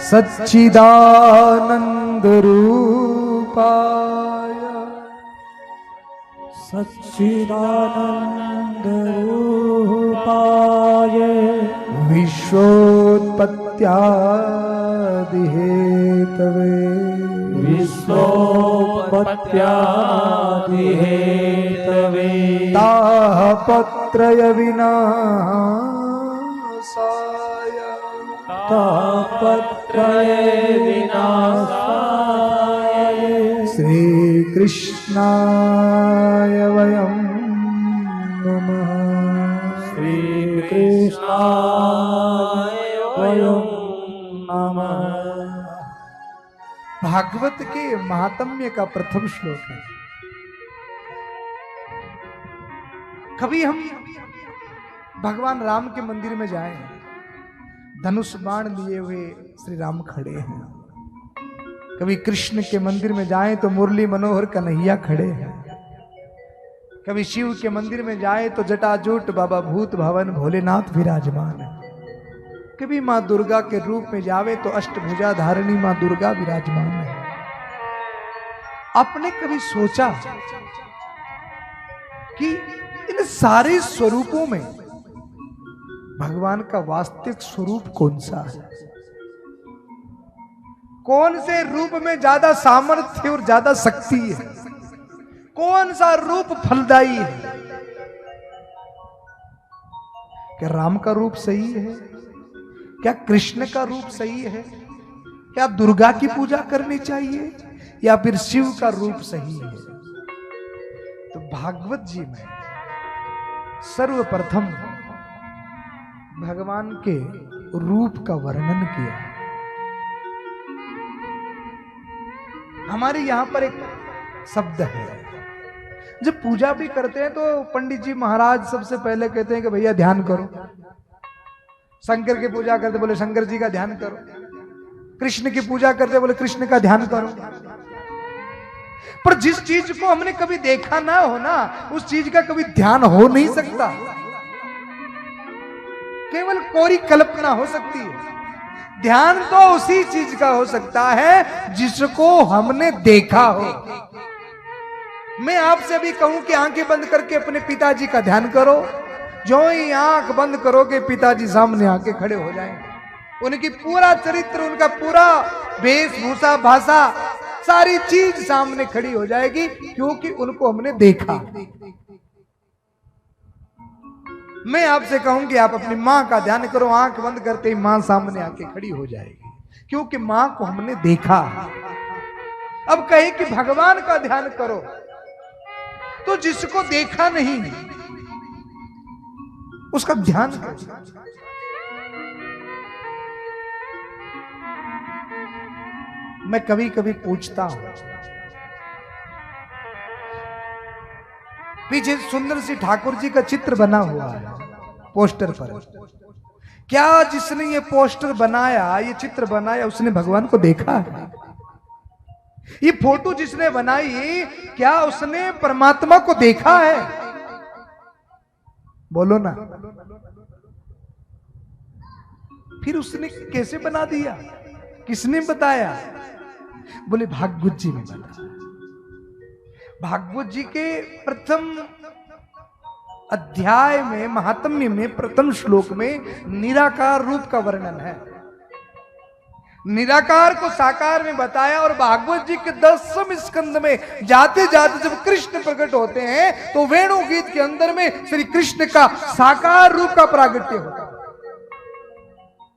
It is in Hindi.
सच्चिदानंद रूपाय सच्चिदानंद रूपाय विश्वोत्पत्त्यादि हेतवे विश्वोत्पत्त्यादि हेतवे तापत्रय विनाशाय तापत्रय विनाशाय श्री कृष्णाय वयं नमः। श्री कृष्णाय वयं नमः। भागवत के महात्म्य का प्रथम श्लोक है। कभी हम भगवान राम के मंदिर में जाएं, धनुष बाण लिए हुए श्री राम खड़े हैं। कभी कृष्ण के मंदिर में जाएं तो मुरली मनोहर कन्हैया खड़े हैं। कभी शिव के मंदिर में जाएं तो जटाजूट बाबा भूत भवन भोलेनाथ विराजमान है। कभी मां दुर्गा के रूप में जावे तो अष्टभुजा धारिणी मां दुर्गा विराजमान है। आपने कभी सोचा कि इन सारे स्वरूपों में भगवान का वास्तविक स्वरूप कौन सा है? कौन से रूप में ज्यादा सामर्थ्य और ज्यादा शक्ति है? कौन सा रूप फलदायी है? क्या राम का रूप सही है? क्या कृष्ण का रूप सही है? क्या दुर्गा की पूजा करनी चाहिए या फिर शिव का रूप सही है? तो भागवत जी में सर्वप्रथम भगवान के रूप का वर्णन किया। हमारे यहां पर एक शब्द है, जब पूजा भी करते हैं तो पंडित जी महाराज सबसे पहले कहते हैं कि भैया ध्यान करो। शंकर की पूजा करते बोले शंकर जी का ध्यान करो, कृष्ण की पूजा करते बोले कृष्ण का ध्यान करो। पर जिस चीज को हमने कभी देखा ना हो ना, उस चीज का कभी ध्यान हो नहीं सकता। केवल कोरी कल्पना हो सकती है। ध्यान तो उसी चीज का हो सकता है जिसको हमने देखा हो। मैं आपसे भी कहूं कि आंखें बंद करके अपने पिताजी का ध्यान करो, जो ही आंख बंद करोगे पिताजी सामने आके खड़े हो जाएंगे। उनकी पूरा चरित्र, उनका पूरा वेशभूषा, भाषा, सारी चीज सामने खड़ी हो जाएगी, क्योंकि उनको हमने देखा। मैं आपसे कहूंगी आप अपनी मां का ध्यान करो, आंख बंद करते ही मां सामने आके खड़ी हो जाएगी, क्योंकि मां को हमने देखा। अब कहे कि भगवान का ध्यान करो, तो जिसको देखा नहीं उसका ध्यान करो। मैं कभी कभी पूछता हूं, पीछे सुंदर सी ठाकुर जी का चित्र बना हुआ है पोस्टर पर। क्या जिसने ये पोस्टर बनाया, ये चित्र बनाया, उसने भगवान को देखा है? ये फोटो जिसने बनाई, क्या उसने परमात्मा को देखा है? बोलो ना। फिर उसने कैसे बना दिया? किसने बताया? बोले भागवत जी ने बताया। भागवत जी के प्रथम अध्याय में, महात्म्य में, प्रथम श्लोक में निराकार रूप का वर्णन है। निराकार को साकार में बताया। और भागवत जी के 10वें स्कंद में जाते जाते जब कृष्ण प्रकट होते हैं तो वेणु गीत के अंदर में श्री कृष्ण का साकार रूप का प्रागट्य होता है।